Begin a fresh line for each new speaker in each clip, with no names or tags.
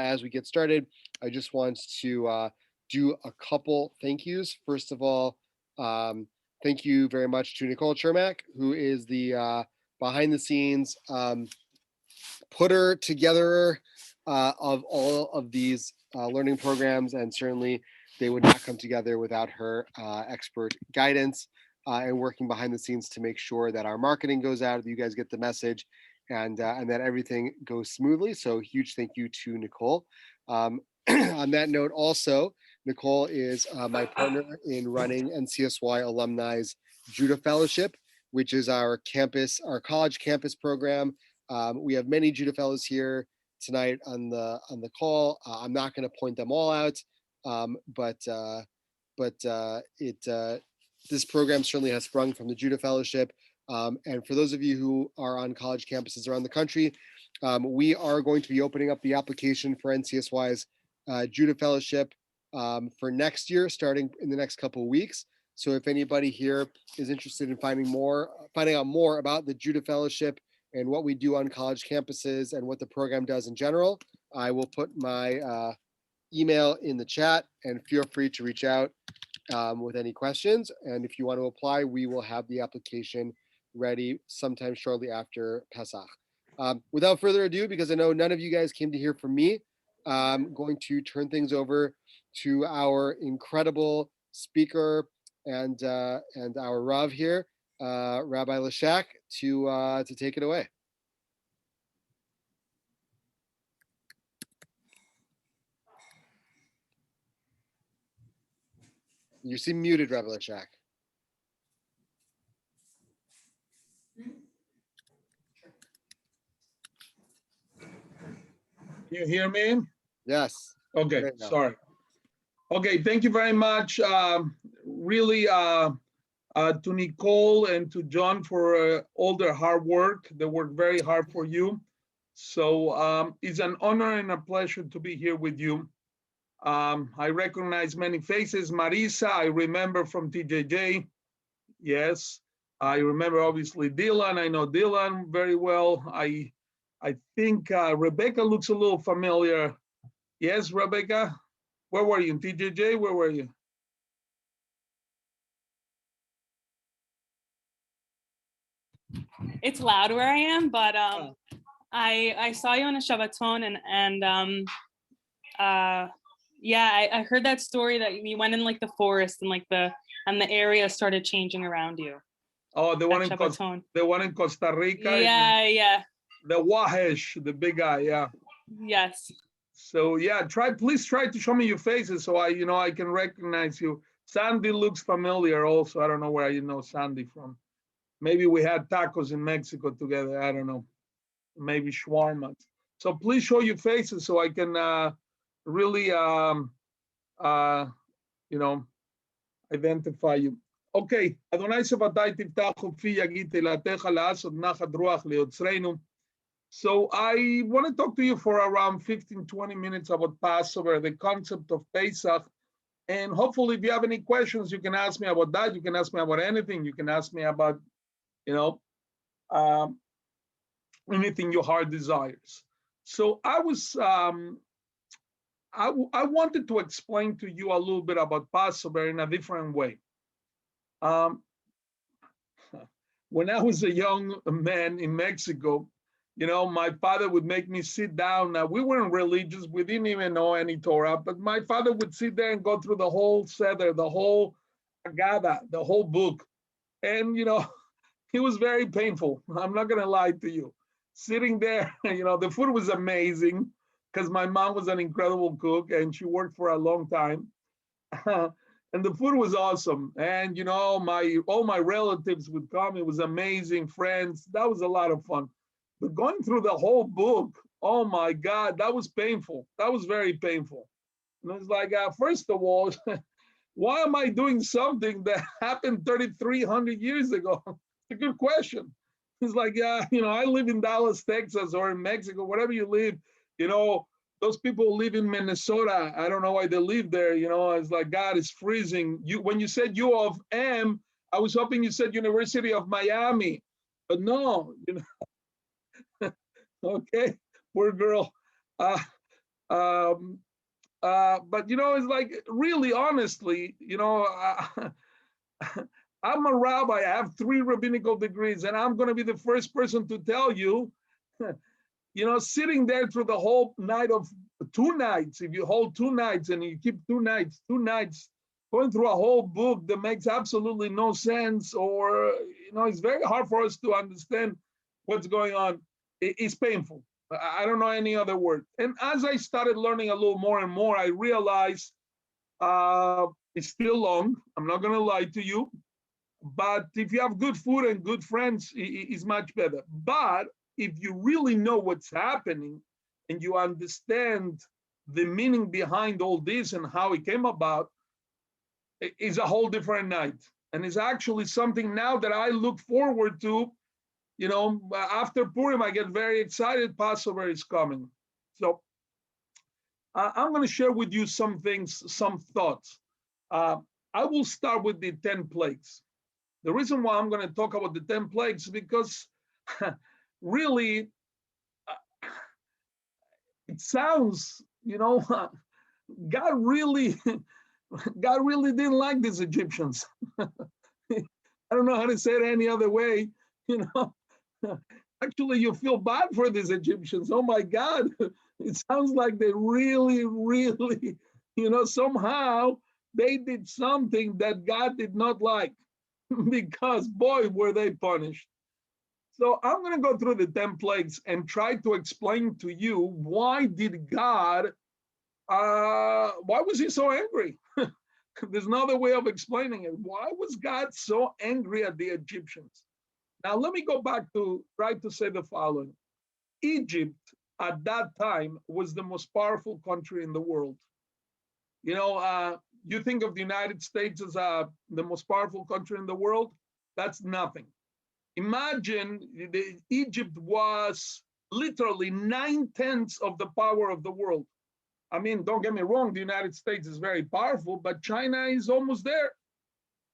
as we get started, I just want to do a couple thank yous. First of all, thank you very much to Nicole Chermak, who is the behind the scenes putter together of all of these learning programs, and certainly they would not come together without her expert guidance and working behind the scenes to make sure that our marketing goes out, that you guys get the message, and that everything goes smoothly. So huge thank you to Nicole. On that note, also, Nicole is my partner in running NCSY Alumni's Judah Fellowship, which is our college campus program. We have many Judah Fellows here tonight on the call. I'm not going to point them all out, but this program certainly has sprung from the Judah Fellowship. And for those of you who are on college campuses around the country, we are going to be opening up the application for NCSY's Judah Fellowship for next year, starting in the next couple of weeks. So if anybody here is interested in finding out more about the Judah Fellowship and what we do on college campuses and what the program does in general, I will put my email in the chat, and feel free to reach out with any questions. And if you want to apply, we will have the application ready sometime shortly after Pesach. Without further ado, because I know none of you guys came to hear from me, I'm going to turn things over to our incredible speaker and our Rav here, Rabbi Lashak, to take it away. You seem muted, Rabbi Lashak.
You hear me?
Yes.
Okay, sorry. Okay, thank you very much. Really, to Nicole and to John for all their hard work. They work very hard for you. So it's an honor and a pleasure to be here with you. I recognize many faces. Marisa, I remember from TJJ. Yes, I remember obviously Dylan. I know Dylan very well. I think Rebecca looks a little familiar. Yes, Rebecca? Where were you, in TJJ? Where were you?
It's loud where I am, but I saw you on a Shabbaton, and yeah, I heard that story that you went in like the forest and and the area started changing around you.
Oh, the one in Costa Rica.
Yeah.
The Wahesh, the big guy, yeah.
Yes.
So yeah, please try to show me your faces so I can recognize you. Sandy looks familiar also. I don't know where you know Sandy from. Maybe we had tacos in Mexico together. I don't know. Maybe shawarma. So please show your faces so I can really identify you. Okay. Adonai Sevatai tiftachu fi yagit elatecha la'asod nachat ruach leyotzreinu. So I want to talk to you for around 15, 20 minutes about Passover, the concept of Pesach. And hopefully if you have any questions, you can ask me about that. You can ask me about anything. You can ask me about, anything your heart desires. So I wanted to explain to you a little bit about Passover in a different way. When I was a young man in Mexico, my father would make me sit down. Now, we weren't religious. We didn't even know any Torah, but my father would sit there and go through the whole Seder, the whole Agada, the whole book. And, it was very painful. I'm not going to lie to you. Sitting there, the food was amazing because my mom was an incredible cook and she worked for a long time. And the food was awesome. And, all my relatives would come. It was amazing. Friends. That was a lot of fun. But going through the whole book, oh my God, that was painful. That was very painful. And it's like, first of all, why am I doing something that happened 3,300 years ago? It's a good question. It's like, I live in Dallas, Texas, or in Mexico, wherever you live, those people live in Minnesota. I don't know why they live there. It's like, God, it's freezing. When you said U of M, I was hoping you said University of Miami, but no, Okay, poor girl. But it's like, really, honestly, I'm a rabbi. I have 3 rabbinical degrees, and I'm going to be the first person to tell you, sitting there through the whole night of 2 nights, if you hold 2 nights and you keep 2 nights, going through a whole book that makes absolutely no sense, or, it's very hard for us to understand what's going on. It's painful. I don't know any other word. And as I started learning a little more and more, I realized it's still long. I'm not going to lie to you. But if you have good food and good friends, it's much better. But if you really know what's happening and you understand the meaning behind all this and how it came about, it's a whole different night. And it's actually something now that I look forward to. After Purim, I get very excited. Passover is coming. So I'm going to share with you some things, some thoughts. I will start with the 10 plagues. The reason why I'm going to talk about the 10 plagues is because really, it sounds, God really didn't like these Egyptians. I don't know how to say it any other way. Actually, you feel bad for these Egyptians. Oh my God, it sounds like they really, somehow they did something that God did not like, because boy, were they punished. So I'm going to go through the 10 plagues and try to explain to you why did God, why was he so angry? There's no other way of explaining it. Why was God so angry at the Egyptians? Now, let me go back to try to say the following. Egypt at that time was the most powerful country in the world. You think of the United States as the most powerful country in the world? That's nothing. Imagine Egypt was literally 9/10 of the power of the world. I mean, don't get me wrong, the United States is very powerful, but China is almost there.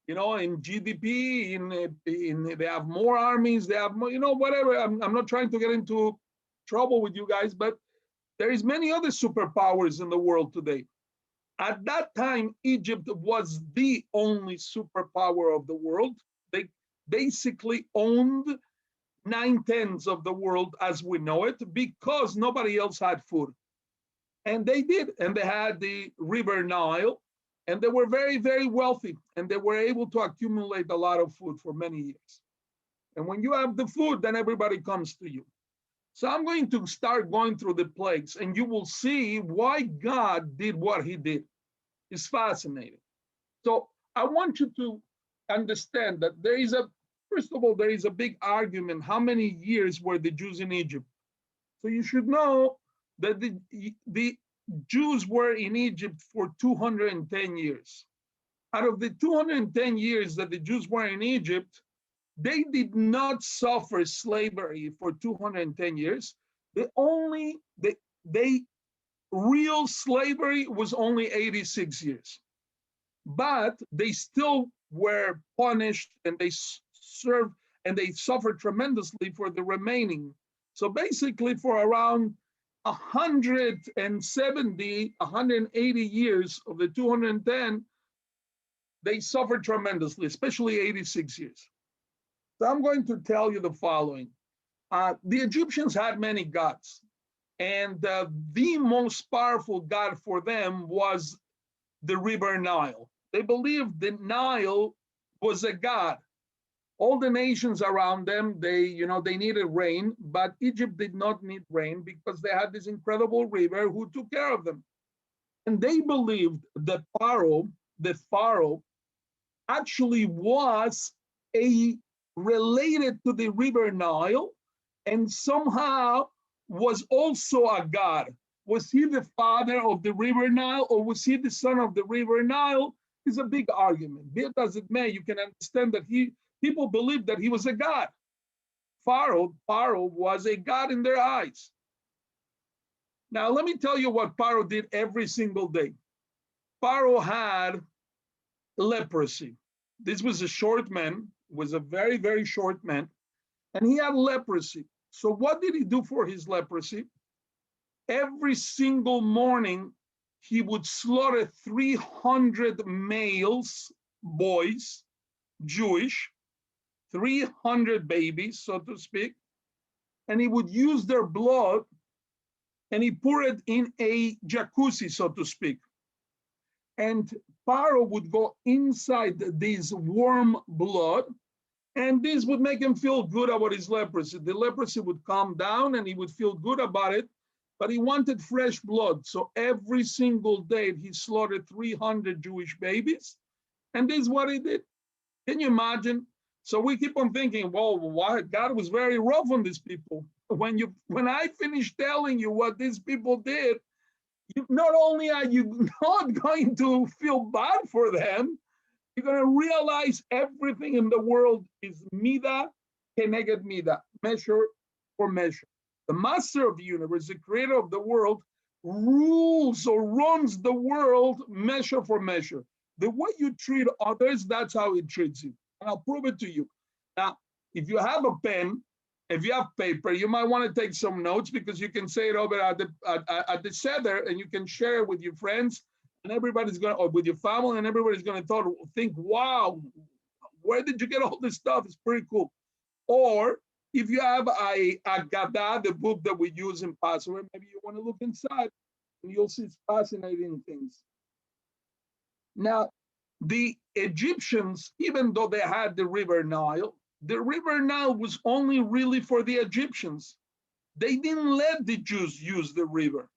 In GDP, they have more armies, they have more, whatever. I'm not trying to get into trouble with you guys, but there is many other superpowers in the world today. At that time, Egypt was the only superpower of the world. They basically owned 9/10 of the world as we know it, because nobody else had food. And they did, and they had the river Nile, and they were very, very wealthy, and they were able to accumulate a lot of food for many years. And when you have the food, then everybody comes to you. So I'm going to start going through the plagues, and you will see why God did what he did. It's fascinating. So I want you to understand that first of all, there is a big argument. How many years were the Jews in Egypt? So you should know that the Jews were in Egypt for 210 years. Out of the 210 years that the Jews were in Egypt, they did not suffer slavery for 210 years. Real slavery was only 86 years. But they still were punished, and they served, and they suffered tremendously for the remaining. So basically for around 170, 180 years of the 210, they suffered tremendously, especially 86 years. So I'm going to tell you the following. The Egyptians had many gods, and the most powerful god for them was the river Nile. They believed the Nile was a god. All the nations around them, they needed rain, but Egypt did not need rain because they had this incredible river who took care of them. And they believed that the Pharaoh actually was related to the river Nile, and somehow was also a god. Was he the father of the river Nile, or was he the son of the river Nile? Is a big argument. Be it as it may, you can understand that people believed that he was a god. Pharaoh was a god in their eyes. Now, let me tell you what Pharaoh did every single day. Pharaoh had leprosy. This was a short man, was a very, very short man, and he had leprosy. So what did he do for his leprosy? every single morning, he would slaughter 300 males, boys, Jewish, 300 babies, so to speak, and he would use their blood and he poured it in a jacuzzi, so to speak. And Pharaoh would go inside this warm blood, and this would make him feel good about his leprosy. The leprosy would calm down and he would feel good about it, but he wanted fresh blood. So every single day he slaughtered 300 Jewish babies, and this is what he did. Can you imagine? So we keep on thinking, well, why God was very rough on these people. When I finish telling you what these people did, not only are you not going to feel bad for them, you're going to realize everything in the world is mida keneged mida, measure for measure. The master of the universe, the creator of the world, rules or runs the world measure for measure. The way you treat others, that's how he treats you. And I'll prove it to you. Now, if you have a pen, if you have paper, you might want to take some notes, because you can say it over at the Seder, and you can share it with your friends, and everybody's going to, or with your family, and everybody's going to think, wow, where did you get all this stuff? It's pretty cool. Or if you have a Gadah, the book that we use in Passover, maybe you want to look inside, and you'll see fascinating things. Now, the Egyptians, even though they had the river Nile was only really for the Egyptians. They didn't let the Jews use the river.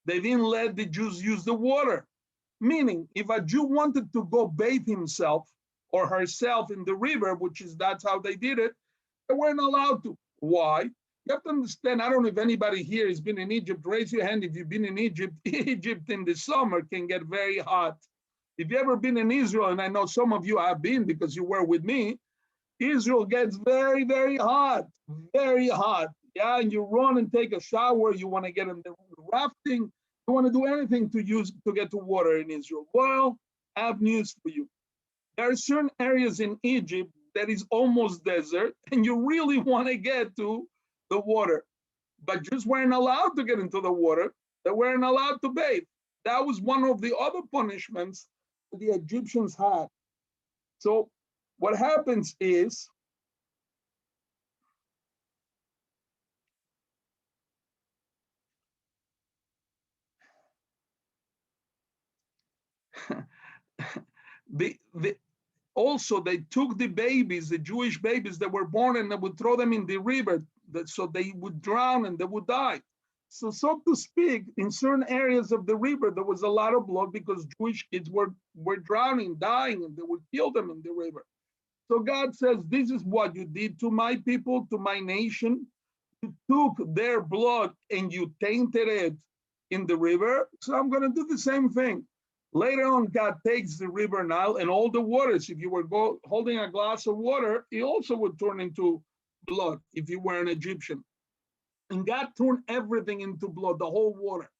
They didn't let the Jews use the water. Meaning, if a Jew wanted to go bathe himself or herself in the river, that's how they did it, they weren't allowed to. Why? You have to understand, I don't know if anybody here has been in Egypt. Raise your hand if you've been in Egypt. Egypt in the summer can get very hot. If you've ever been in Israel, and I know some of you have been because you were with me, Israel gets very, very hot, very hot. Yeah, and you run and take a shower. You want to get in the rafting. You want to do anything to get to water in Israel. Well, I have news for you. There are certain areas in Egypt that is almost desert, and you really want to get to the water. But Jews weren't allowed to get into the water. They weren't allowed to bathe. That was one of the other punishments that the Egyptians had. So what happens is, also they took the babies, the Jewish babies that were born, and they would throw them in the river, so they would drown and they would die. So to speak, in certain areas of the river, there was a lot of blood because Jewish kids were drowning, dying, and they would kill them in the river. So God says, this is what you did to my people, to my nation. You took their blood and you tainted it in the river. So I'm going to do the same thing. Later on, God takes the river Nile and all the waters. If you were holding a glass of water, it also would turn into blood if you were an Egyptian. And God turned everything into blood, the whole water.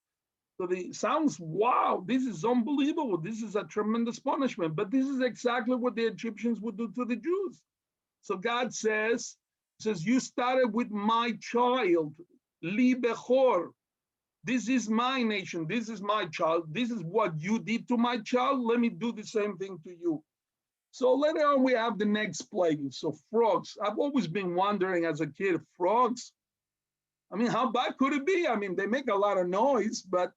So it sounds, wow, this is unbelievable. This is a tremendous punishment. But this is exactly what the Egyptians would do to the Jews. So God says, you started with my child, Li Bechor. This is my nation. This is my child. This is what you did to my child. Let me do the same thing to you. So later on, we have the next plague. So frogs. I've always been wondering as a kid, frogs. I mean, how bad could it be? I mean, they make a lot of noise, but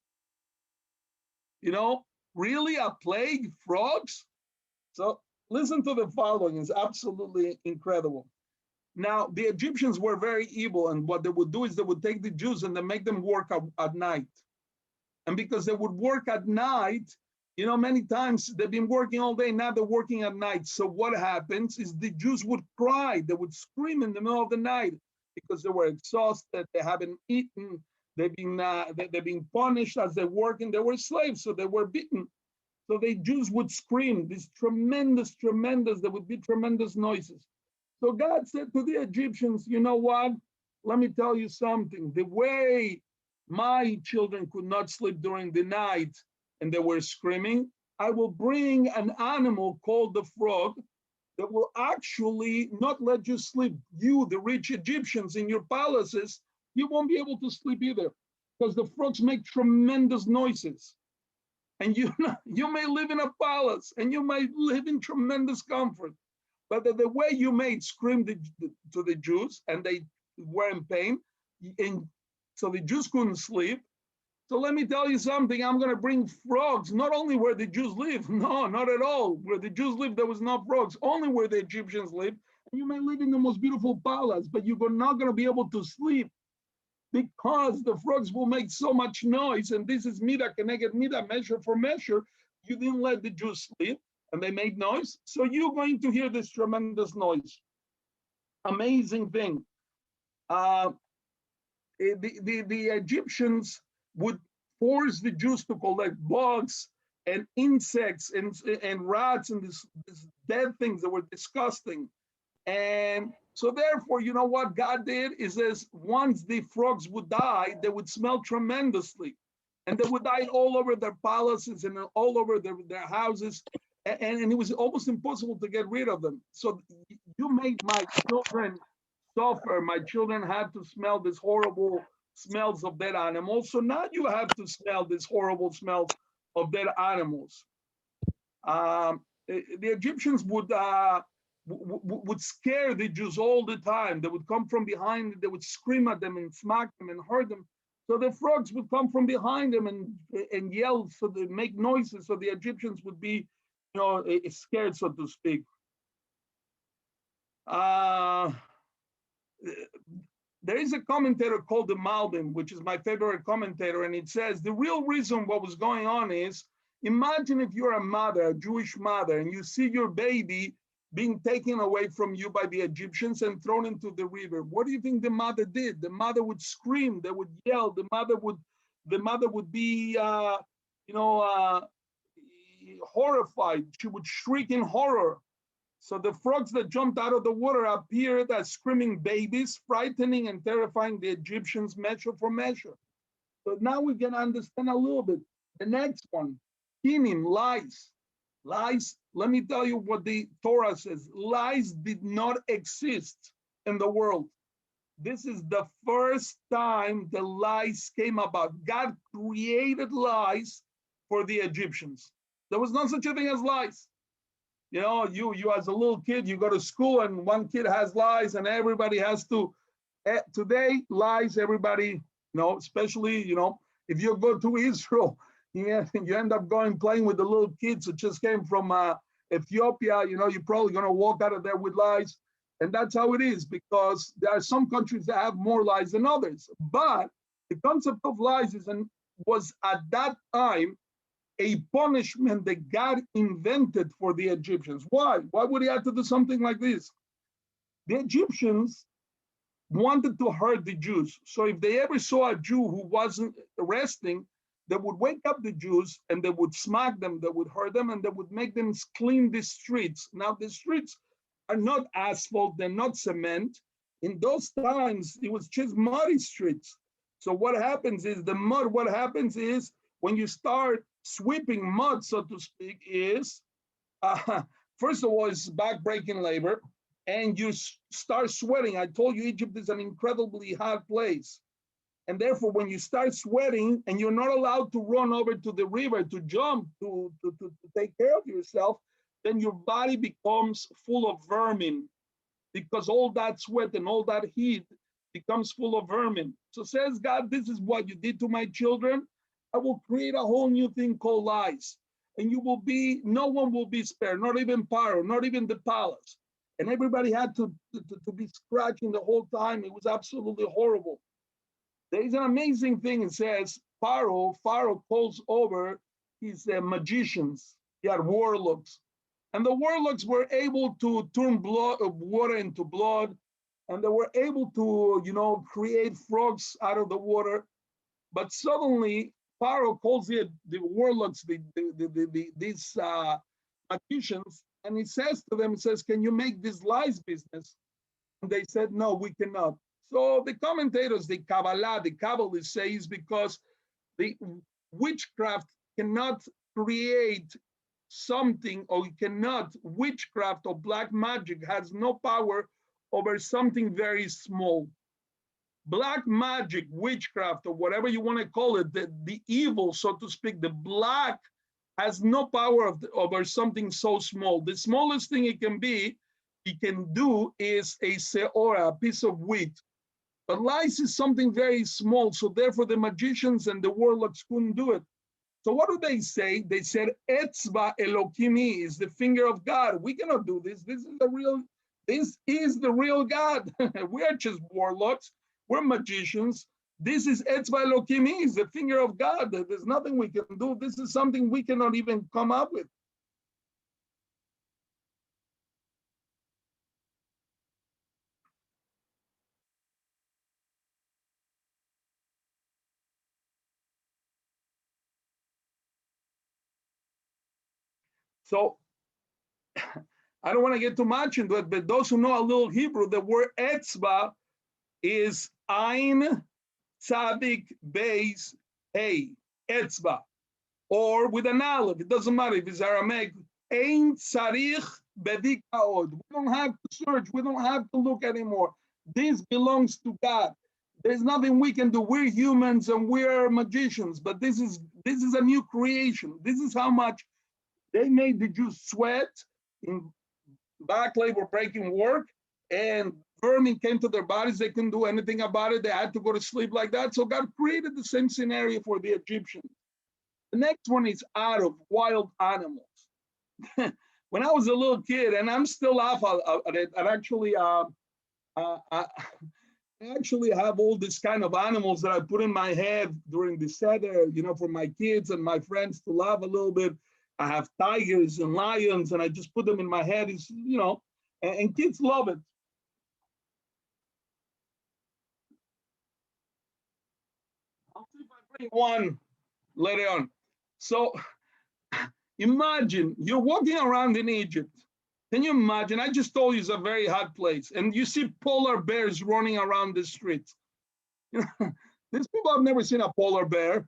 really a plague, frogs? So listen to the following. It's absolutely incredible. Now, the Egyptians were very evil, and what they would do is they would take the Jews and they make them work at night. And because they would work at night, many times they've been working all day, now they're working at night. So what happens is the Jews would cry, they would scream in the middle of the night because they were exhausted, they haven't eaten, they've been punished as they're working, they were slaves, so they were beaten. So the Jews would scream, these tremendous, there would be tremendous noises. So God said to the Egyptians, you know what? Let me tell you something. The way my children could not sleep during the night and they were screaming, I will bring an animal called the frog that will actually not let you sleep. You, the rich Egyptians in your palaces, you won't be able to sleep either. because the frogs make tremendous noises. And you may live in a palace and you may live in tremendous comfort, but the way you made scream to the Jews, and they were in pain, and so the Jews couldn't sleep. So let me tell you something, I'm going to bring frogs, not only where the Jews live, no, not at all. Where the Jews live, there was no frogs, only where the Egyptians lived. And you may live in the most beautiful palace, but you're not going to be able to sleep because the frogs will make so much noise. And this is mida keneged mida, measure for measure. You didn't let the Jews sleep and they made noise. So you're going to hear this tremendous noise. Amazing thing. The Egyptians would force the Jews to collect bugs and insects and rats and this dead things that were disgusting. And so therefore, you know what God did is as once the frogs would die, they would smell tremendously. And they would die all over their palaces and all over their houses. And it was almost impossible to get rid of them. So you made my children suffer. My children had to smell this horrible smells of dead animals. So now you have to smell this horrible smells of dead animals. The Egyptians would scare the Jews all the time. They would come from behind, they would scream at them and smack them and hurt them. So the frogs would come from behind them and yell, so they make noises, so the Egyptians would be, scared, so to speak. There is a commentator called the Malbim, which is my favorite commentator, and it says the real reason what was going on is, imagine if you're a mother, a Jewish mother, and you see your baby being taken away from you by the Egyptians and thrown into the river. What do you think the mother did? The mother would scream, they would yell, the mother would be, horrified. She would shriek in horror. So the frogs that jumped out of the water appeared as screaming babies, frightening and terrifying the Egyptians measure for measure. So now we can understand a little bit. The next one, kinim, lies. Lies, let me tell you what the Torah says. Lies did not exist in the world. This is the first time the lies came about. God created lies for the Egyptians. There was no such a thing as lies. You as a little kid, you go to school and one kid has lies and everybody has to, today, lies, everybody, especially, if you go to Israel, you end up playing with the little kids who just came from Ethiopia, you're probably going to walk out of there with lies. And that's how it is, because there are some countries that have more lies than others. But the concept of lies was at that time a punishment that God invented for the Egyptians. Why? Why would he have to do something like this? The Egyptians wanted to hurt the Jews. So if they ever saw a Jew who wasn't resting, they would wake up the Jews and they would smack them, they would hurt them, and they would make them clean the streets. Now, the streets are not asphalt, they're not cement. In those times, it was just muddy streets. So what happens is when you start sweeping mud, so to speak, is, first of all, it's back-breaking labor, and you start sweating. I told you Egypt is an incredibly hot place. And therefore, when you start sweating and you're not allowed to run over to the river, to jump, to take care of yourself, then your body becomes full of vermin, because all that sweat and all that heat becomes full of vermin. So says God, this is what you did to my children. I will create a whole new thing called lies. And no one will be spared, not even Pharaoh, not even the palace. And everybody had to be scratching the whole time. It was absolutely horrible. There is an amazing thing. It says Pharaoh calls over his magicians. He had warlocks. And the warlocks were able to turn water into blood. And they were able to, create frogs out of the water. But suddenly, Pharaoh calls the warlocks, these magicians, and he says to them, can you make this lies business? And they said, no, we cannot. So the commentators, the Kabbalists say is because the witchcraft cannot create something, or witchcraft or black magic has no power over something very small. Black magic, witchcraft, or whatever you want to call it, the evil, so to speak, the black has no power over something so small. The smallest thing it can do is a seora, a piece of wheat. But lice is something very small, so therefore the magicians and the warlocks couldn't do it. So what do they say? They said, Etzba Elokimi is the finger of God. We cannot do this. This is the real God. We are just warlocks. We're magicians. This is Etzba Elokimi, is the finger of God. There's nothing we can do. This is something we cannot even come up with. So I don't want to get too much into it, but those who know a little Hebrew, the word etzba is ein tzadik beis hey, etzba, or with an aleph. It doesn't matter if it's Aramaic. Ein tzarich bedik haod. We don't have to search. We don't have to look anymore. This belongs to God. There's nothing we can do. We're humans and we're magicians, but this is a new creation. This is how much they made the Jews sweat in back labor breaking work, and vermin came to their bodies. They couldn't do anything about it. They had to go to sleep like that. So God created the same scenario for the Egyptians. The next one is out of wild animals. When I was a little kid, and I'm still off at it, I actually have all this kind of animals that I put in my head during the Seder, for my kids and my friends to laugh a little bit. I have tigers and lions, and I just put them in my head. It's, and kids love it. I'll see if I bring one later on. So imagine you're walking around in Egypt. Can you imagine? I just told you it's a very hot place, and you see polar bears running around the streets. These people have never seen a polar bear.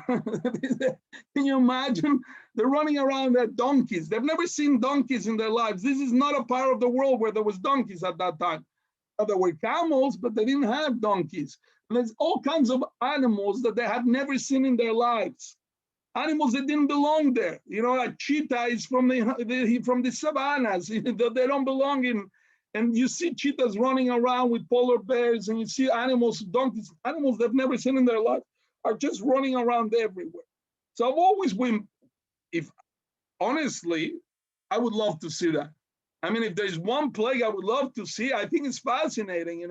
Can you imagine? They're running around at donkeys. They've never seen donkeys in their lives. This is not a part of the world where there was donkeys at that time. There were camels, but they didn't have donkeys. And there's all kinds of animals that they had never seen in their lives. Animals that didn't belong there. A cheetah is from the savannas. They don't belong in. And you see cheetahs running around with polar bears, and you see animals, donkeys, animals they've never seen in their life, are just running around everywhere. So I've always been, honestly, I would love to see that. I mean, if there's one plague I would love to see, I think it's fascinating,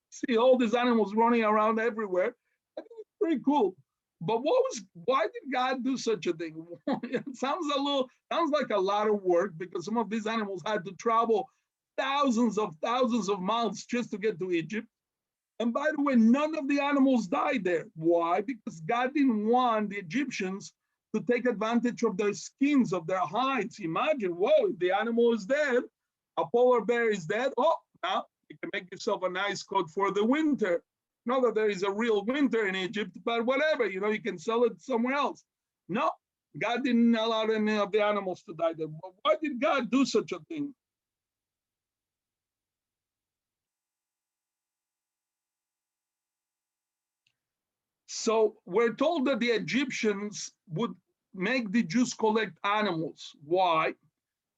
see all these animals running around everywhere. I think it's pretty cool. But why did God do such a thing? It sounds like a lot of work, because some of these animals had to travel thousands of miles just to get to Egypt. And by the way, none of the animals died there. Why? Because God didn't want the Egyptians to take advantage of their skins, of their hides. Imagine, whoa, if the animal is dead, a polar bear is dead, now you can make yourself a nice coat for the winter. Not that there is a real winter in Egypt, but whatever, you can sell it somewhere else. No, God didn't allow any of the animals to die there. But why did God do such a thing? So we're told that the Egyptians would make the Jews collect animals. Why?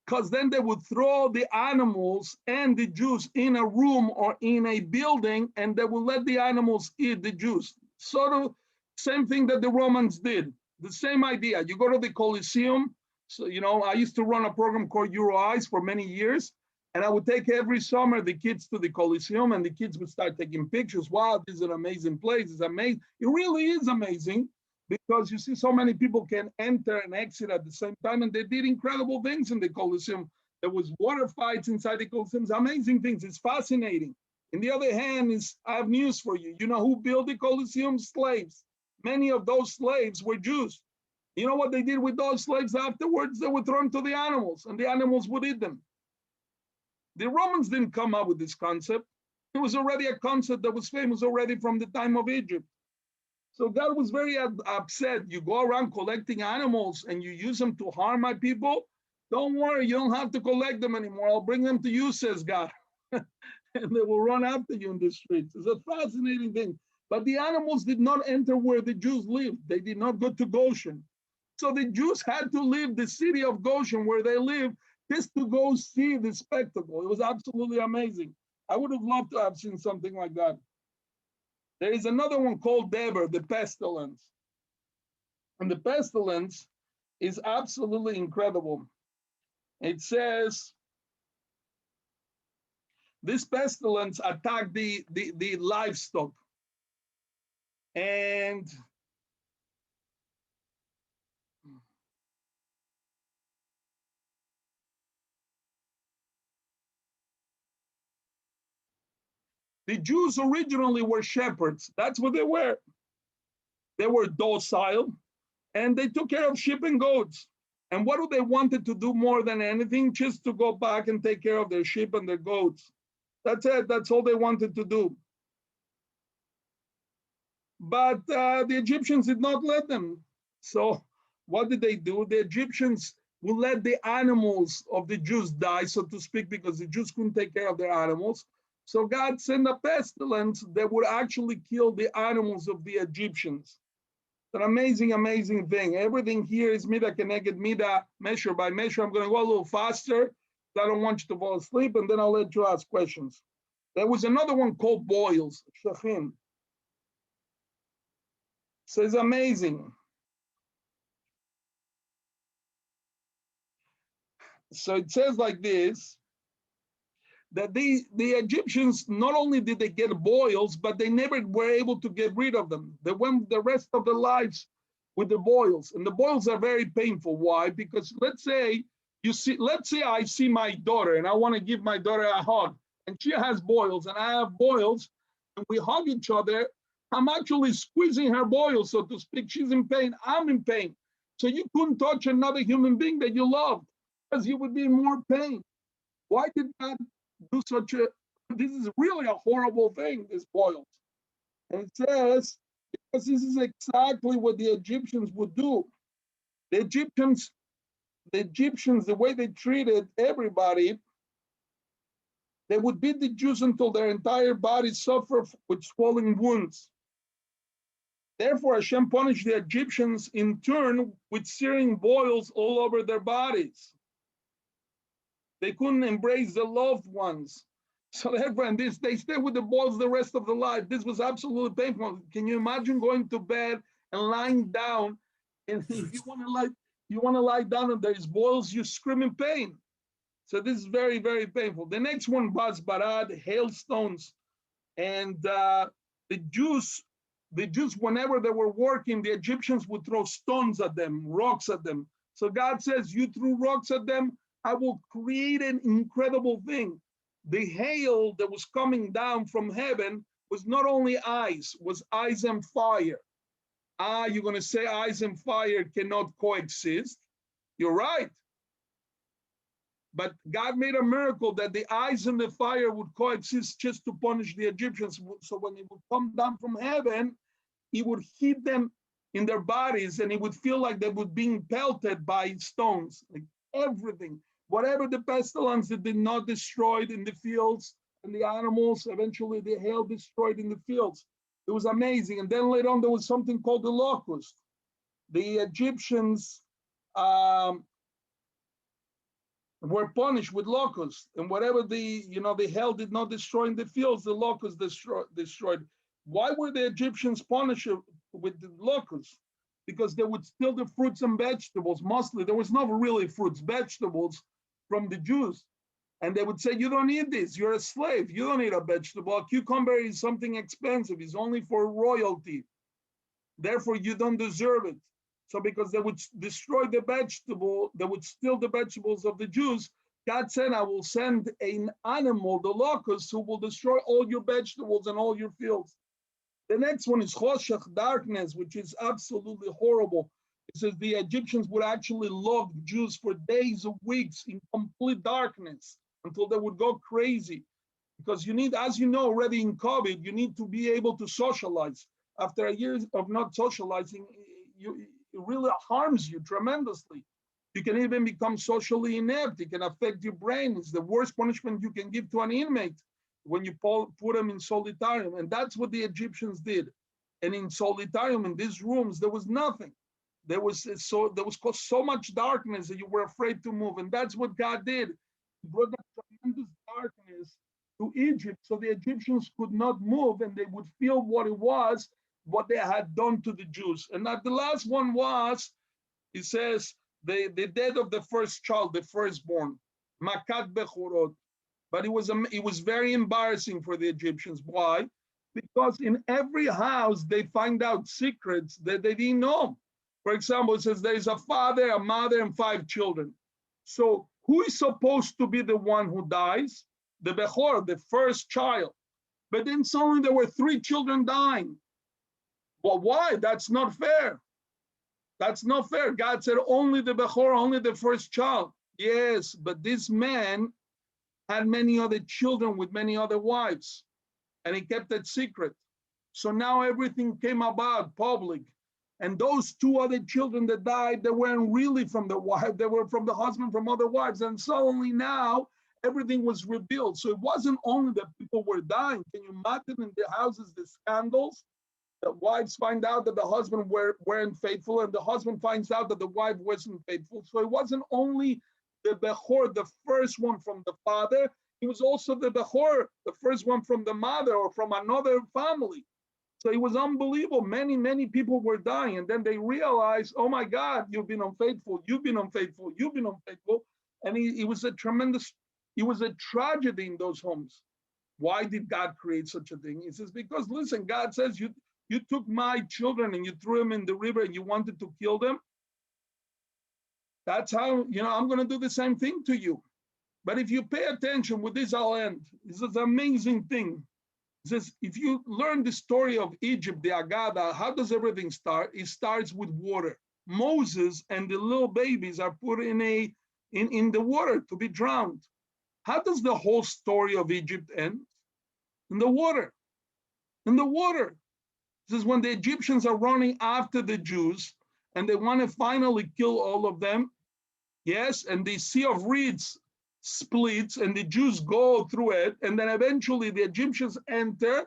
Because then they would throw the animals and the Jews in a room or in a building, and they would let the animals eat the Jews. Sort of same thing that the Romans did. The same idea. You go to the Colosseum. So, I used to run a program called Euro Eyes for many years. And I would take every summer the kids to the Colosseum, and the kids would start taking pictures. Wow, this is an amazing place. It's amazing. It really is amazing, because you see so many people can enter and exit at the same time, and they did incredible things in the Colosseum. There was water fights inside the Colosseum, amazing things. It's fascinating. On the other hand, I have news for you. You know who built the Colosseum? Slaves. Many of those slaves were Jews. You know what they did with those slaves afterwards? They would throw them to the animals, and the animals would eat them. The Romans didn't come up with this concept. It was already a concept that was famous already from the time of Egypt. So God was very upset. You go around collecting animals and you use them to harm my people. Don't worry, you don't have to collect them anymore. I'll bring them to you, says God. and they will run after you in the streets. It's a fascinating thing. But the animals did not enter where the Jews lived. They did not go to Goshen. So the Jews had to leave the city of Goshen where they lived just to go see the spectacle. It was absolutely amazing. I would have loved to have seen something like that. There is another one called Deber, the pestilence. And the pestilence is absolutely incredible. It says, this pestilence attacked the livestock. And the Jews originally were shepherds. That's what they were. They were docile, and they took care of sheep and goats. And what do they wanted to do more than anything? Just to go back and take care of their sheep and their goats. That's it. That's all they wanted to do. But the Egyptians did not let them. So what did they do? The Egyptians would let the animals of the Jews die, so to speak, because the Jews couldn't take care of their animals. So God sent a pestilence that would actually kill the animals of the Egyptians. It's an amazing, amazing thing. Everything here is mida keneged mida, measure by measure. I'm going to go a little faster. I don't want you to fall asleep, and then I'll let you ask questions. There was another one called boils, shachin. So it's amazing. So it says like this, that the Egyptians, not only did they get boils, but they never were able to get rid of them. They went the rest of their lives with the boils. And the boils are very painful. Why? Because let's say I see my daughter and I want to give my daughter a hug, and she has boils and I have boils, and we hug each other. I'm actually squeezing her boils, so to speak. She's in pain, I'm in pain. So you couldn't touch another human being that you loved, because you would be in more pain. Why did God do such a, this is really a horrible thing, this boils. And it says, because this is exactly what the Egyptians would do. The Egyptians, the way they treated everybody, they would beat the Jews until their entire bodies suffer with swelling wounds. Therefore, Hashem punished the Egyptians in turn with searing boils all over their bodies. They couldn't embrace their loved ones. So therefore, they stayed with the boils the rest of their life. This was absolutely painful. Can you imagine going to bed and lying down, and if you want to lie down and there's boils, you scream in pain. So this is very, very painful. The next one was barad, hailstones. And the Jews, whenever they were working, the Egyptians would throw stones at them, rocks at them. So God says, you threw rocks at them, I will create an incredible thing. The hail that was coming down from heaven was not only ice, was ice and fire. You're going to say ice and fire cannot coexist. You're right. But God made a miracle that the ice and the fire would coexist just to punish the Egyptians. So when it would come down from heaven, it would hit them in their bodies, and it would feel like they were being pelted by stones, like everything. Whatever the pestilence that did not destroy in the fields and the animals, eventually the hail destroyed in the fields. It was amazing. And then later on, there was something called the locust. The Egyptians were punished with locusts, and whatever the hail did not destroy in the fields, the locusts destroyed. Why were the Egyptians punished with the locusts? Because they would steal the fruits and vegetables. Mostly, there was not really fruits, vegetables from the Jews. And they would say, you don't need this, you're a slave, you don't need a vegetable. A cucumber is something expensive, it's only for royalty. Therefore, you don't deserve it. So because they would destroy the vegetable, they would steal the vegetables of the Jews, God said, I will send an animal, the locust, who will destroy all your vegetables and all your fields. The next one is choshech, darkness, which is absolutely horrible. It says the Egyptians would actually lock Jews for days or weeks in complete darkness until they would go crazy. Because you need, as you know already in COVID, you need to be able to socialize. After a year of not socializing, it really harms you tremendously. You can even become socially inept. It can affect your brain. It's the worst punishment you can give to an inmate. when you put them in solitarium. And that's what the Egyptians did. And in solitarium, in these rooms, there was nothing. There was so much darkness that you were afraid to move. And that's what God did. He brought that tremendous darkness to Egypt so the Egyptians could not move and they would feel what it was, what they had done to the Jews. And now the last one was, it says, the death of the first child, the firstborn, Makat Bechorot. But it was very embarrassing for the Egyptians. Why? Because in every house, they find out secrets that they didn't know. For example, it says there is a father, a mother, and 5 children. So who is supposed to be the one who dies? The Bechor, the first child. But then suddenly there were 3 children dying. Well, why? That's not fair. That's not fair. God said only the Bechor, only the first child. Yes, but this man had many other children with many other wives, and he kept it secret. So now everything came about public. And those 2 other children that died, they weren't really from the wife, they were from the husband, from other wives. And suddenly now everything was revealed. So it wasn't only that people were dying. Can you imagine in the houses, the scandals? The wives find out that the husband weren't faithful, and the husband finds out that the wife wasn't faithful. So it wasn't only the Bechor, the first one from the father, it was also the Bechor, the first one from the mother or from another family. So it was unbelievable. Many, many people were dying. And then they realized, oh my God, you've been unfaithful, you've been unfaithful, you've been unfaithful. And it was a tragedy in those homes. Why did God create such a thing? He says, because listen, God says, you took my children and you threw them in the river and you wanted to kill them. That's how, I'm going to do the same thing to you. But if you pay attention, with this I'll end. This is an amazing thing. It says, if you learn the story of Egypt, the Agada, how does everything start? It starts with water. Moses and the little babies are put in the water to be drowned. How does the whole story of Egypt end? In the water. In the water. This is when the Egyptians are running after the Jews and they want to finally kill all of them. Yes, and the Sea of Reeds splits and the Jews go through it. And then eventually the Egyptians enter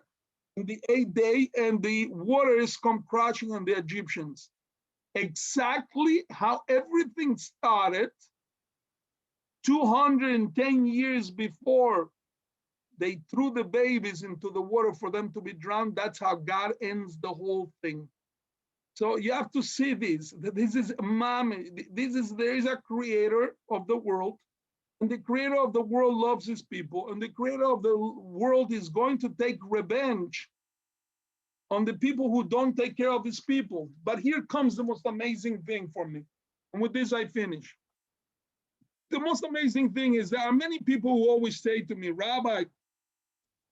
in the 8th day and the waters come crashing on the Egyptians. Exactly how everything started 210 years before they threw the babies into the water for them to be drowned. That's how God ends the whole thing. So you have to see this. This is Mommy. There is a creator of the world, and the creator of the world loves his people, and the creator of the world is going to take revenge on the people who don't take care of his people. But here comes the most amazing thing for me. And with this, I finish. The most amazing thing is there are many people who always say to me, Rabbi,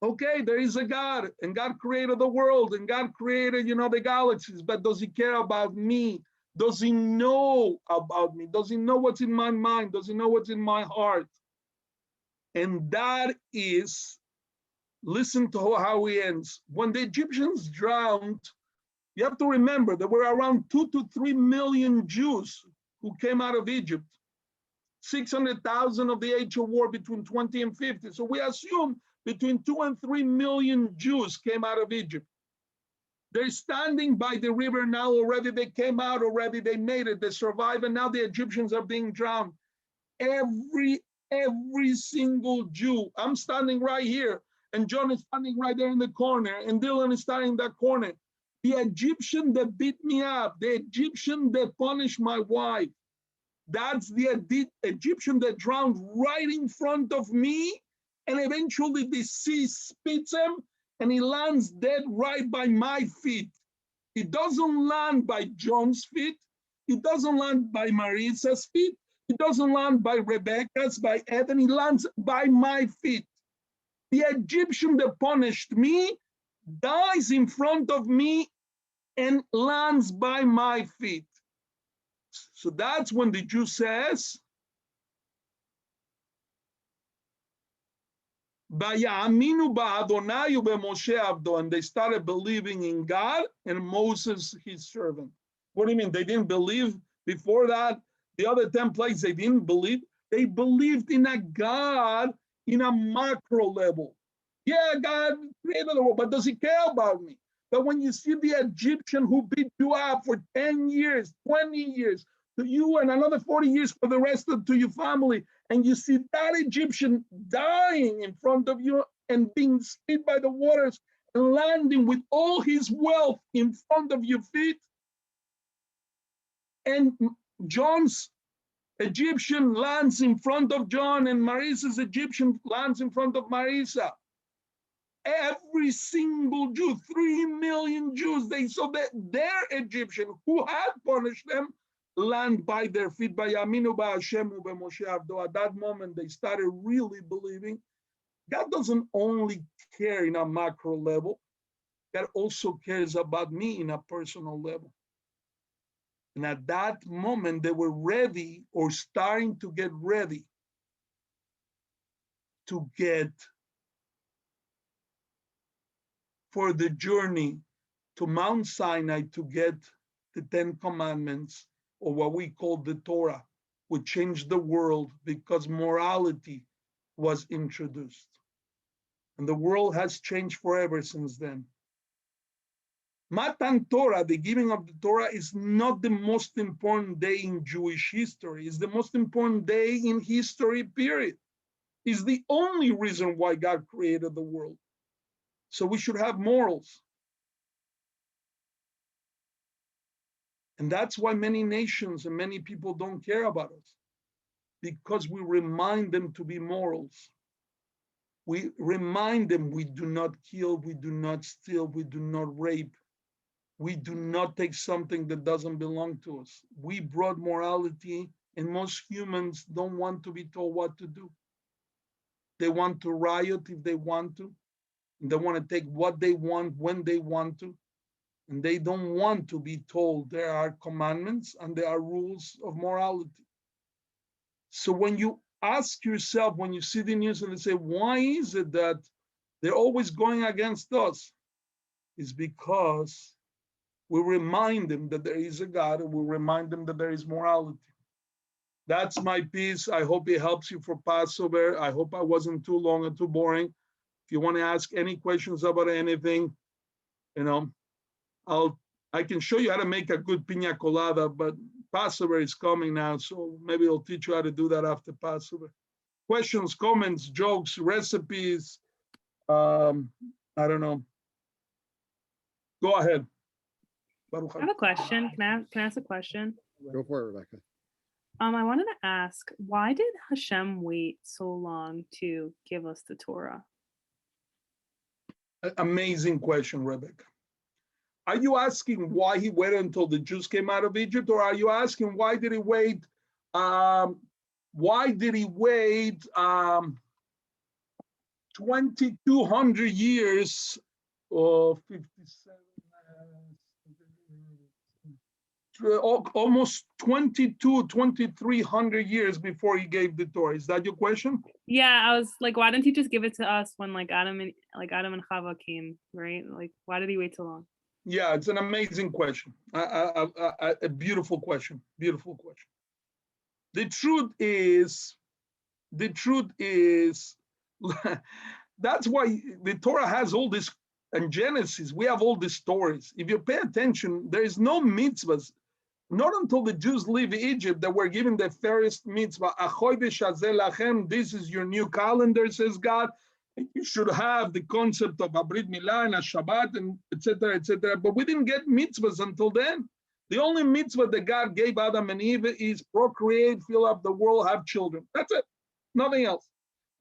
okay, there is a God, and God created the world, and God created, the galaxies, but does he care about me? Does he know about me? Does he know what's in my mind? Does he know what's in my heart? And that is, listen to how he ends. When the Egyptians drowned, you have to remember there were around 2 to 3 million Jews who came out of Egypt. 600,000 of the age of war between 20 and 50. So we assume between 2 and 3 million Jews came out of Egypt. They're standing by the river now already. They came out already. They made it. They survived. And now the Egyptians are being drowned. Every single Jew. I'm standing right here. And John is standing right there in the corner. And Dylan is standing in that corner. The Egyptian that beat me up. The Egyptian that punished my wife. That's the Egyptian that drowned right in front of me. And eventually the sea spits him and he lands dead right by my feet. It doesn't land by John's feet. It doesn't land by Marissa's feet. It doesn't land by Rebecca's, by Evan. It lands by my feet. The Egyptian that punished me dies in front of me and lands by my feet. So that's when the Jew says, and they started believing in God and Moses, his servant. What do you mean? They didn't believe before that? The other 10 plagues, they didn't believe. They believed in a God in a macro level. Yeah, God created the world, but does he care about me? But when you see the Egyptian who beat you up for 10 years, 20 years, to you and another 40 years for the rest of to your family, and you see that Egyptian dying in front of you and being spit by the waters and landing with all his wealth in front of your feet, and John's Egyptian lands in front of John, and Marissa's Egyptian lands in front of Marissa. Every single Jew, 3 million Jews, they saw that their Egyptian who had punished them land by their feet. By Yaminu ba Hashem ube Moshe Avdo. At that moment, they started really believing God doesn't only care in a macro level, God also cares about me in a personal level. And at that moment, they were ready or starting to get ready to get for the journey to Mount Sinai to get the 10 Commandments, or what we call the Torah, which changed the world because morality was introduced. And the world has changed forever since then. Matan Torah, the giving of the Torah, is not the most important day in Jewish history. It's the most important day in history, period. It's the only reason why God created the world. So we should have morals. And that's why many nations and many people don't care about us, because we remind them to be morals. We remind them we do not kill, we do not steal, we do not rape. We do not take something that doesn't belong to us. We brought morality, and most humans don't want to be told what to do. They want to riot if they want to. And they want to take what they want when they want to. And they don't want to be told there are commandments and there are rules of morality. So when you ask yourself, when you see the news and they say, why is it that they're always going against us? It's because we remind them that there is a God, and we remind them that there is morality. That's my piece. I hope it helps you for Passover. I hope I wasn't too long or too boring. If you want to ask any questions about anything, I can show you how to make a good piña colada, but Passover is coming now, so maybe I'll teach you how to do that after Passover. Questions, comments, jokes, recipes, I don't know. Go ahead.
I have a question. Can I ask a question?
Go for it, Rebecca.
I wanted to ask, why did Hashem wait so long to give us the Torah?
Amazing question, Rebecca. Are you asking why he waited until the Jews came out of Egypt, or are you asking why did he wait? Why did he wait 2,200 years or 57? Almost 2,300 years before he gave the Torah. Is that your question?
Yeah, I was like, why didn't he just give it to us when Adam and Chava came, right? Like, why did he wait so long?
Yeah, it's an amazing question. A beautiful question. Beautiful question. The truth is, that's why the Torah has all this, and Genesis, we have all these stories. If you pay attention, there is no mitzvahs. Not until the Jews leave Egypt that we're given the first mitzvah. This is your new calendar, says God. You should have the concept of a Brit Milah and a Shabbat, and etc., etc. But we didn't get mitzvahs until then. The only mitzvah that God gave Adam and Eve is procreate, fill up the world, have children. That's it. Nothing else.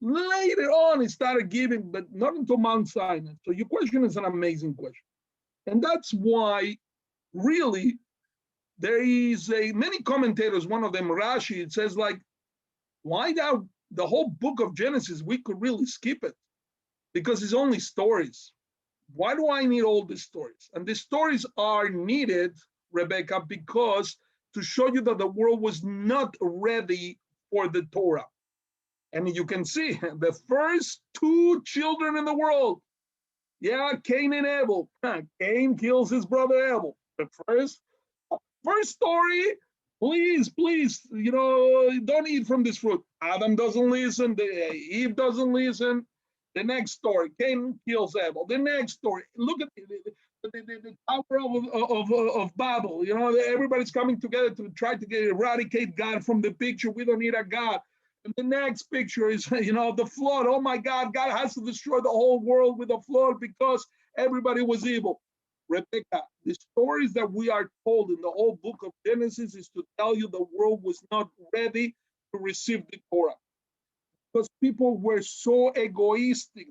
Later on, he started giving, but not until Mount Sinai. So your question is an amazing question. And that's why, really, there is many commentators, one of them, Rashi, it says like, why now the whole book of Genesis, we could really skip it because it's only stories. Why do I need all these stories? And the stories are needed, Rebecca, because to show you that the world was not ready for the Torah. And you can see the first two children in the world. Yeah, Cain and Abel. Cain kills his brother Abel. The first story, please, don't eat from this fruit. Adam doesn't listen. Eve doesn't listen. The next story, Cain kills Abel. The next story, look at the Tower of Babel. You know, everybody's coming together to try to eradicate God from the picture. We don't need a God. And the next picture is, you know, the flood. Oh my God, God has to destroy the whole world with a flood because everybody was evil. Rebecca, the stories that we are told in the whole book of Genesis is to tell you the world was not ready to receive the Torah. Because people were so egoistic.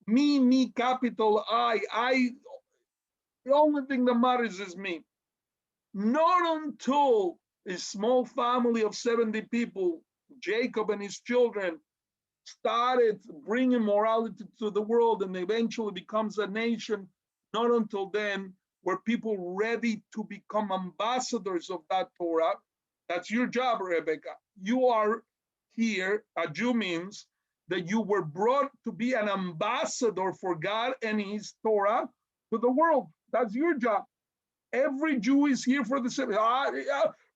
Me, capital I, the only thing that matters is me. Not until a small family of 70 people, Jacob and his children, started bringing morality to the world and eventually becomes a nation, not until then were people ready to become ambassadors of that Torah. That's your job, Rebecca. You are here, a Jew means that you were brought to be an ambassador for God and his Torah to the world. That's your job. Every Jew is here for the same. Rabbi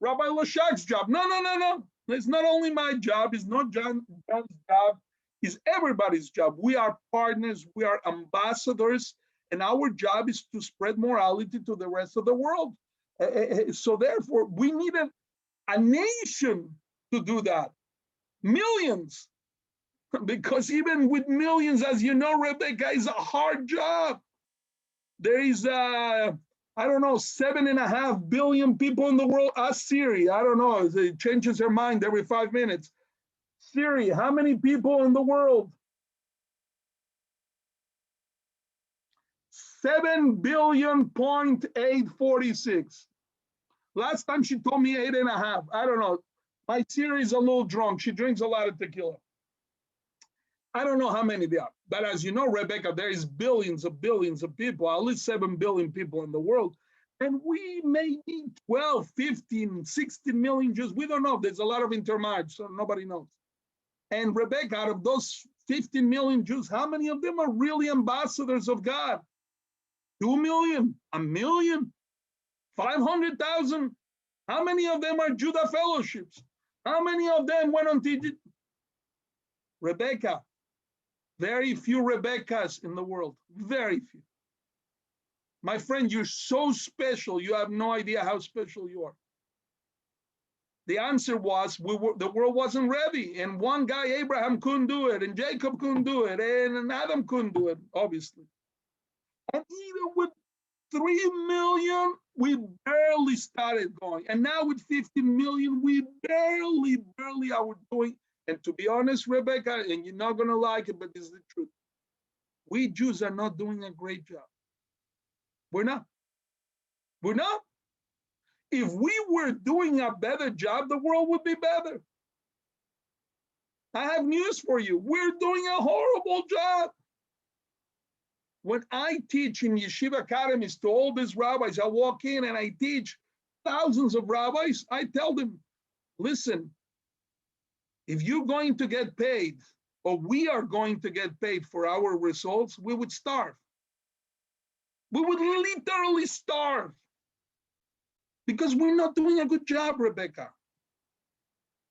Lashak's job. No. It's not only my job. It's not John's job. It's everybody's job. We are partners. We are ambassadors. And our job is to spread morality to the rest of the world. So therefore, we need a nation to do that. Millions. Because even with millions, as you know, Rebecca, is a hard job. There is, I don't know, 7.5 billion people in the world. Ask Siri, I don't know, it changes her mind every 5 minutes. Siri, how many people in the world? 7,846,000,000. Last time she told me 8.5. I don't know. My Siri is a little drunk. She drinks a lot of tequila. I don't know how many there are. But as you know, Rebecca, there is billions of people, at least 7 billion people in the world. And we may need 12, 15, 16 million Jews. We don't know. There's a lot of intermarriage, so nobody knows. And Rebecca, out of those 15 million Jews, how many of them are really ambassadors of God? 2 million, 1 million, 500,000. How many of them are Judah fellowships? How many of them went on to Rebecca? Very few Rebeccas in the world, very few. My friend, you're so special. You have no idea how special you are. The answer was the world wasn't ready. And one guy, Abraham, couldn't do it. And Jacob couldn't do it. And Adam couldn't do it, obviously. And even with 3 million, we barely started going. And now with 15 million, we barely are doing. And to be honest, Rebecca, and you're not going to like it, but this is the truth. We Jews are not doing a great job. We're not. We're not. If we were doing a better job, the world would be better. I have news for you. We're doing a horrible job. When I teach in yeshiva academies to all these rabbis, I walk in and I teach thousands of rabbis. I tell them, listen, if you're going to get paid, or we are going to get paid for our results, we would starve. We would literally starve. Because we're not doing a good job, Rebecca.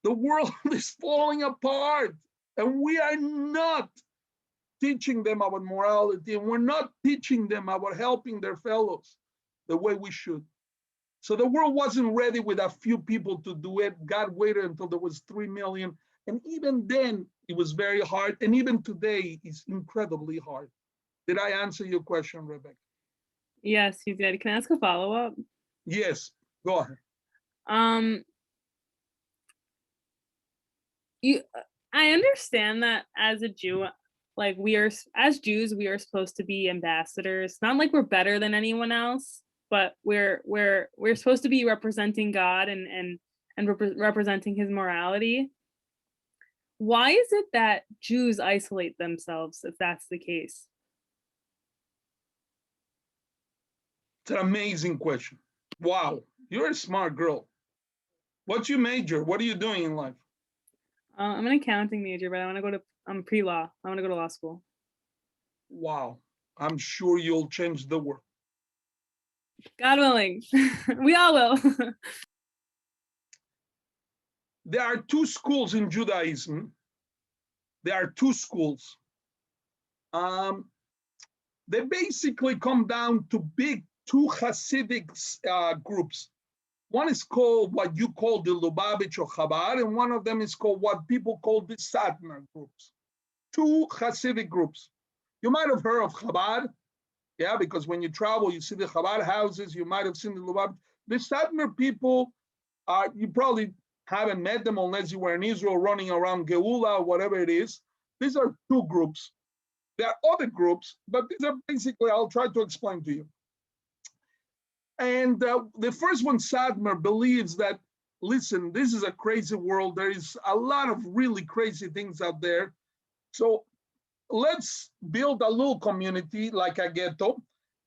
The world is falling apart, and we are not teaching them about morality, and we're not teaching them about helping their fellows the way we should. So the world wasn't ready with a few people to do it. God waited until there was 3 million. And even then, it was very hard. And even today, it's incredibly hard. Did I answer your question, Rebecca?
Yes, you did. Can I ask a follow-up?
Yes, go ahead.
I understand that as a Jew, like as Jews, we are supposed to be ambassadors. Not like we're better than anyone else, but we're supposed to be representing God and representing his morality. Why is it that Jews isolate themselves if that's the case?
It's an amazing question. Wow, you're a smart girl. What's your major? What are you doing in life?
I'm an accounting major, but I want to go to pre-law. I want to go to law school.
Wow, I'm sure you'll change the world.
God willing, we all will.
There are 2 schools in Judaism. There are 2 schools. They basically come down to two Hasidic groups. One is called what you call the Lubavitch or Chabad, and one of them is called what people call the Satmar groups. Two Hasidic groups. You might have heard of Chabad, yeah, because when you travel, you see the Chabad houses, you might have seen the Lubavitch. The Satmar people, you probably haven't met them unless you were in Israel running around Geula or whatever it is. These are two groups. There are other groups, but these are basically, I'll try to explain to you. And the first one, Satmar, believes that, listen, this is a crazy world. There is a lot of really crazy things out there. So let's build a little community like a ghetto,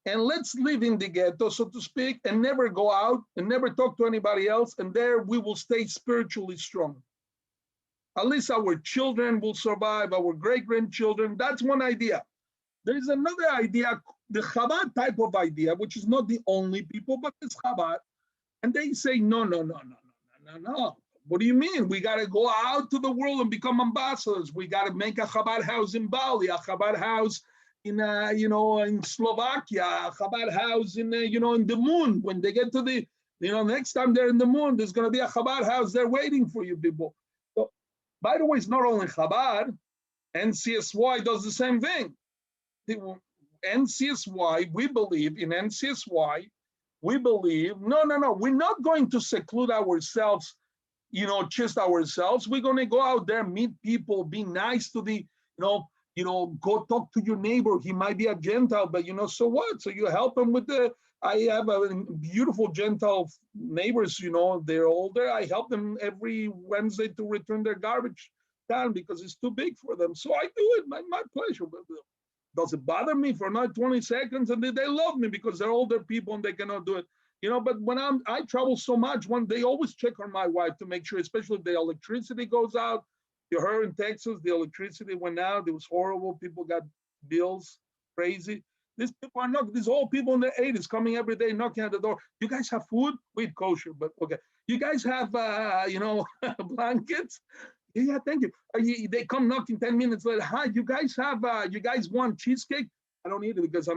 and let's live in the ghetto, so to speak, and never go out and never talk to anybody else. And there we will stay spiritually strong. At least our children will survive, our great-grandchildren. That's one idea. There is another idea, the Chabad type of idea, which is not the only people, but it's Chabad. And they say, no. What do you mean? We got to go out to the world and become ambassadors. We got to make a Chabad house in Bali, a Chabad house in, in Slovakia, a Chabad house in, in the moon. When they get to the, next time they're in the moon, there's going to be a Chabad house there waiting for you people. So, by the way, it's not only Chabad, NCSY does the same thing. NCSY, we believe in NCSY, we believe, no, we're not going to seclude ourselves, just ourselves. We're going to go out there, meet people, be nice to the, go talk to your neighbor. He might be a Gentile, but so what? So you help him with I have a beautiful Gentile neighbors, they're older. I help them every Wednesday to return their garbage down because it's too big for them. So I do it, my pleasure. But does it bother me for not 20 seconds? And they love me because they're older people and they cannot do it. But when I travel so much, they always check on my wife to make sure, especially if the electricity goes out. You heard in Texas, the electricity went out. It was horrible. People got bills, crazy. These people are not, these old people in their 80s coming every day, knocking at the door. You guys have food? We eat kosher, but okay. You guys have, blankets? Yeah, thank you. They come knocking 10 minutes later. Hi, you guys want cheesecake? I don't eat it because I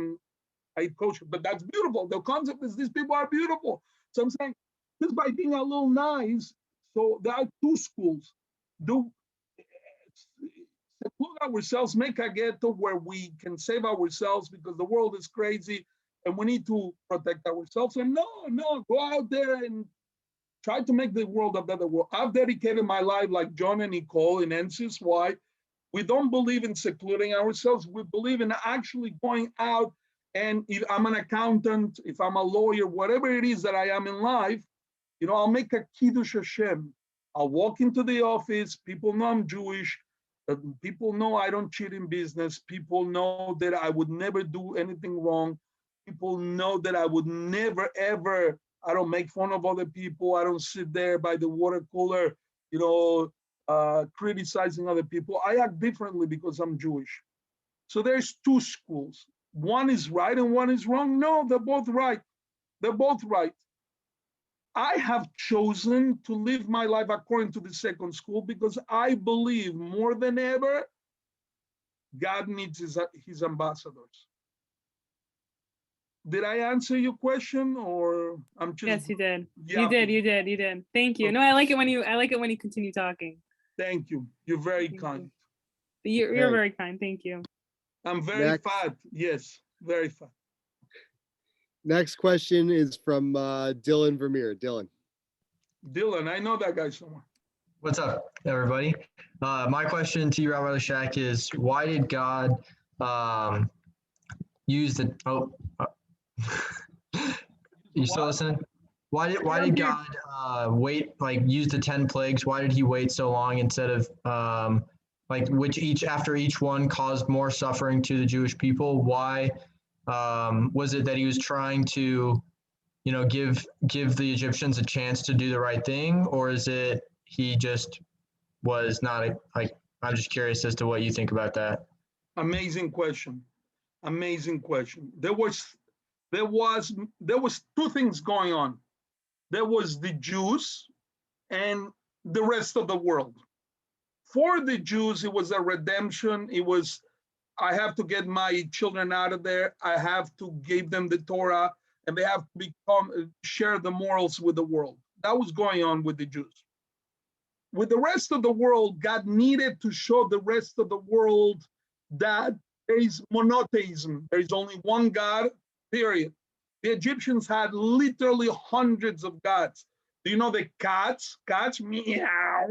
eat kosher, but that's beautiful. The concept is these people are beautiful. So I'm saying, just by being a little nice, so there are two schools. Seclude ourselves, make a ghetto where we can save ourselves because the world is crazy and we need to protect ourselves. And no, go out there and try to make the world a better world. I've dedicated my life like John and Nicole in NCSY. We don't believe in secluding ourselves. We believe in actually going out, and if I'm an accountant, if I'm a lawyer, whatever it is that I am in life, I'll make a Kiddush Hashem. I'll walk into the office, people know I'm Jewish, people know I don't cheat in business, people know that I would never do anything wrong, people know that I would never, ever, I don't make fun of other people, I don't sit there by the water cooler, criticizing other people. I act differently because I'm Jewish. So there's two schools. One is right and one is wrong. No, they're both right. They're both right. I have chosen to live my life according to the second school because I believe more than ever, God needs his ambassadors. Did I answer your question, or I'm just?
Yes, you did.
Yeah.
You did. Thank you. No, I like it when you continue talking.
Thank you. You're very kind.
You're very kind. Thank you.
I'm very fat. Yes, very fat.
Next question is from Dylan Vermeer. Dylan,
I know that guy somewhere.
What's up, everybody? My question to you, Rabbi Leshak, is why did God use the? You still listening? Why did God wait? Use the 10 plagues? Why did He wait so long instead of after each one caused more suffering to the Jewish people? Why was it that He was trying to, give the Egyptians a chance to do the right thing, or is it He just was not I'm just curious as to what you think about that.
Amazing question. There was two things going on. There was the Jews and the rest of the world. For the Jews, it was a redemption. It was I have to get my children out of there. I have to give them the Torah, and they have to share the morals with the world. That was going on with the Jews. With the rest of the world, God needed to show the rest of the world that there is monotheism. There is only one God, period. The Egyptians had literally hundreds of gods. Do you know the cats? Cats, meow,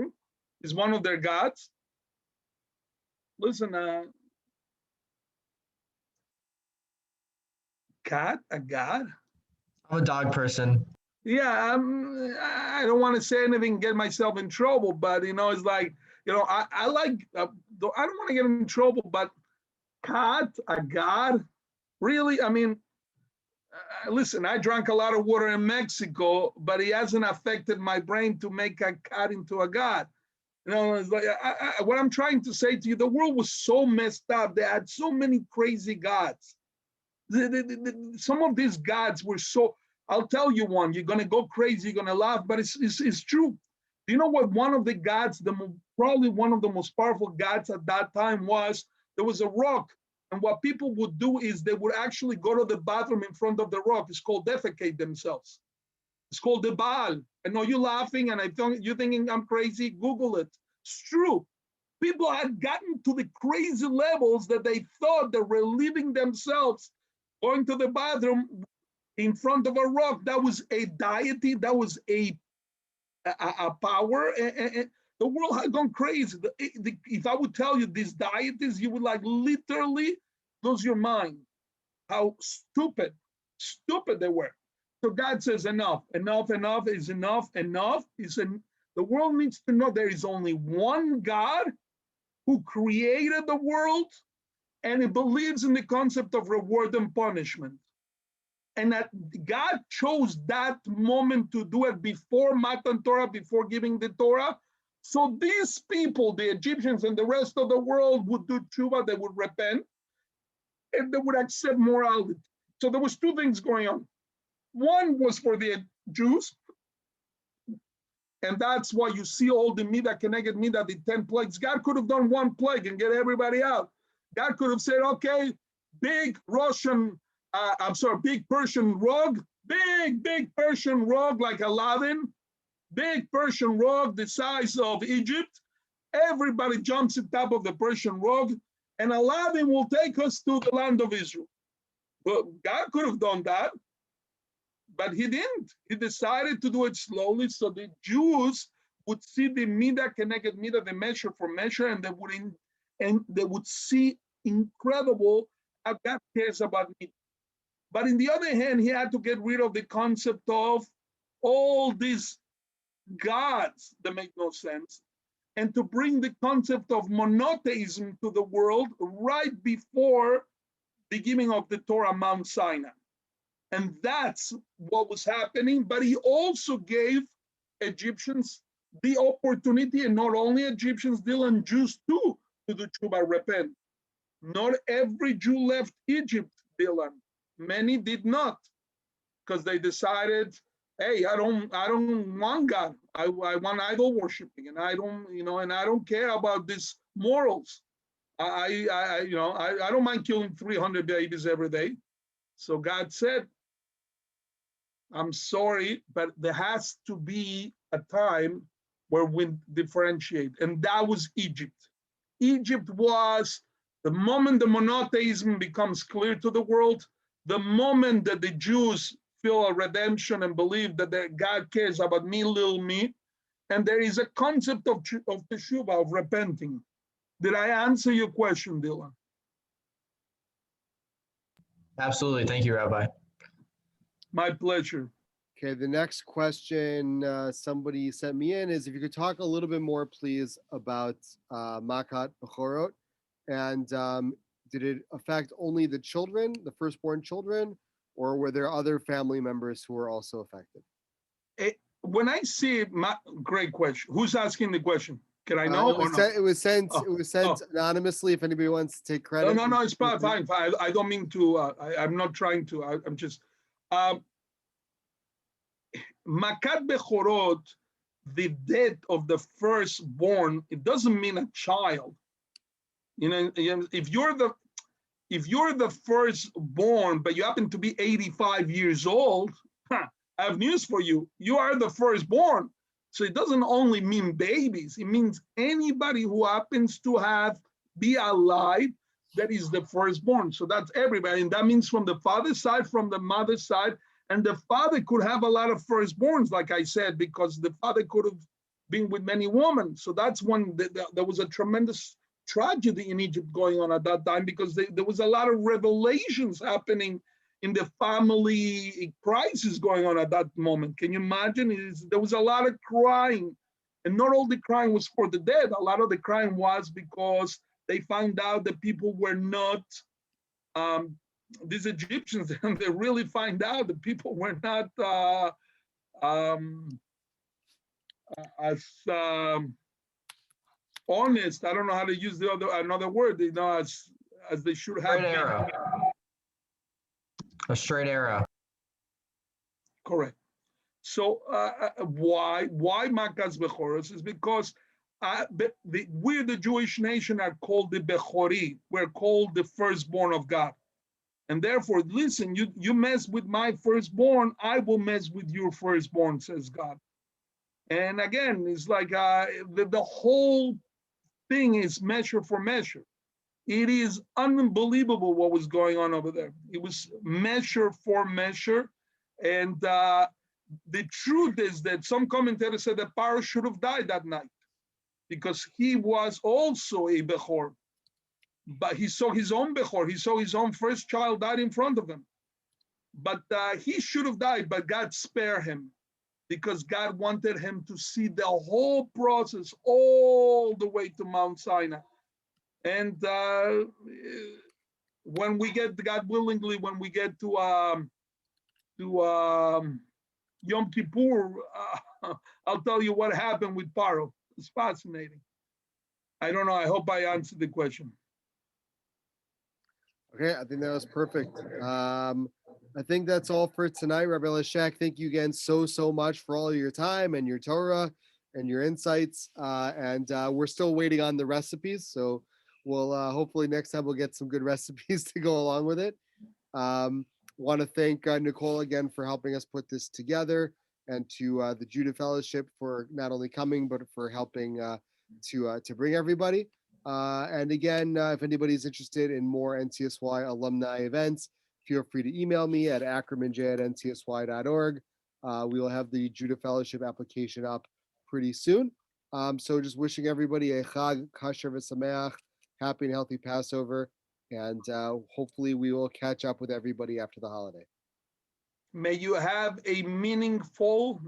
is one of their gods. Listen, cat, a god?
I'm a dog person.
Yeah, I don't want to say anything, get myself in trouble, but it's like, I like, I don't want to get in trouble, but cat, a god, really? I mean, listen, I drank a lot of water in Mexico, but it hasn't affected my brain to make a cat into a god. It's like, what I'm trying to say to you, the world was so messed up. They had so many crazy gods. Some of these gods were so, I'll tell you one, you're going to go crazy, you're going to laugh, but it's true. Do you know what one of the gods, probably one of the most powerful gods at that time was? There was a rock. And what people would do is they would actually go to the bathroom in front of the rock. It's called defecate themselves. It's called the Baal. I know you're laughing and you're thinking I'm crazy. Google it. It's true. People had gotten to the crazy levels that they thought they were leaving themselves going to the bathroom in front of a rock. That was a deity. That was a power. And the world had gone crazy. If I would tell you these deities, you would like literally lose your mind. How stupid they were. So God says enough is enough. The world needs to know there is only one God who created the world, and he believes in the concept of reward and punishment. And that God chose that moment to do it before Matan Torah, before giving the Torah. So these people, the Egyptians and the rest of the world, would do tshuva, they would repent, and they would accept morality. So there was two things going on. One was for the Jews, and that's why you see all the Midah Keneged Midah, the 10 plagues. God could have done one plague and get everybody out. God could have said, okay, big Persian rug, big Persian rug like Aladdin, big Persian rug the size of Egypt. Everybody jumps on top of the Persian rug, and Aladdin will take us to the land of Israel. But God could have done that, but he didn't. He decided to do it slowly so the Jews would see the Midah Keneged Midah, the measure for measure, and they would see incredible how God cares about me. But on the other hand, he had to get rid of the concept of all these gods that make no sense, and to bring the concept of monotheism to the world right before the giving of the Torah, Mount Sinai. And that's what was happening. But he also gave Egyptians the opportunity, and not only Egyptians, Dylan, Jews too, to do tshuva, repent. Not every Jew left Egypt, Dylan. Many did not, because they decided, hey, I don't want God. I want idol worshiping, and I don't care about these morals. I don't mind killing 300 babies every day. So God said, I'm sorry, but there has to be a time where we differentiate. And that was Egypt. Egypt was the moment the monotheism becomes clear to the world, the moment that the Jews feel a redemption and believe that God cares about me, little me, and there is a concept of teshuvah, of repenting. Did I answer your question, Dylan?
Absolutely. Thank you, Rabbi.
My pleasure.
Okay, the next question somebody sent me in is if you could talk a little bit more, please, about Makat Bechorot, and did it affect only the children, the firstborn children, or were there other family members who were also affected?
When I see it, great question. Who's asking the question? Can I know?
It was sent anonymously. If anybody wants to take credit.
No, it's fine. I don't mean to. I'm not trying to. I'm just. Makat Bechorot, the death of the firstborn, it doesn't mean a child. If you're if you're the firstborn, but you happen to be 85 years old, I have news for you. You are the firstborn. So it doesn't only mean babies. It means anybody who happens to be alive that is the firstborn. So that's everybody. And that means from the father's side, from the mother's side. And the father could have a lot of firstborns, like I said, because the father could have been with many women. So that's when there was a tremendous tragedy in Egypt going on at that time, because there was a lot of revelations happening in the family crisis going on at that moment. Can you imagine? There was a lot of crying. And not all the crying was for the dead. A lot of the crying was because they found out that people were not, these Egyptians, they really find out that people were not as honest. I don't know how to use another word, as they should have
Straight
been.
arrow. A straight arrow.
Correct. So why Makas Bechoros is because we, the Jewish nation, are called the Bechori. We're called the firstborn of God. And therefore, listen, you mess with my firstborn, I will mess with your firstborn, says God. And again, it's like the whole thing is measure for measure. It is unbelievable what was going on over there. It was measure for measure. And the truth is that some commentators said that Paro should have died that night because he was also a Bechor. But he saw his own Bechor, he saw his own first child died in front of him. But he should have died, but God spared him because God wanted him to see the whole process all the way to Mount Sinai. And when we get, God willingly, when we get to Yom Kippur, I'll tell you what happened with Paro. It's fascinating. I don't know, I hope I answered the question.
Okay, I think that was perfect. I think that's all for tonight, Rabbi Leshak. Thank you again so much for all your time and your Torah and your insights. And we're still waiting on the recipes, so we'll hopefully next time we'll get some good recipes to go along with it. Want to thank Nicole again for helping us put this together, and to the Judah Fellowship for not only coming but for helping to bring everybody. And again, if anybody's interested in more NCSY alumni events, feel free to email me at ackermanj@ncsy.org. We will have the Judah Fellowship application up pretty soon. So just wishing everybody a Chag Kasher v'Sameach, happy and healthy Passover, and hopefully we will catch up with everybody after the holiday.
May you have a meaningful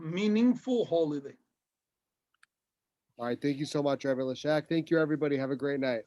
holiday.
All right, thank you so much, Rabbi Leshak. Thank you, everybody. Have a great night.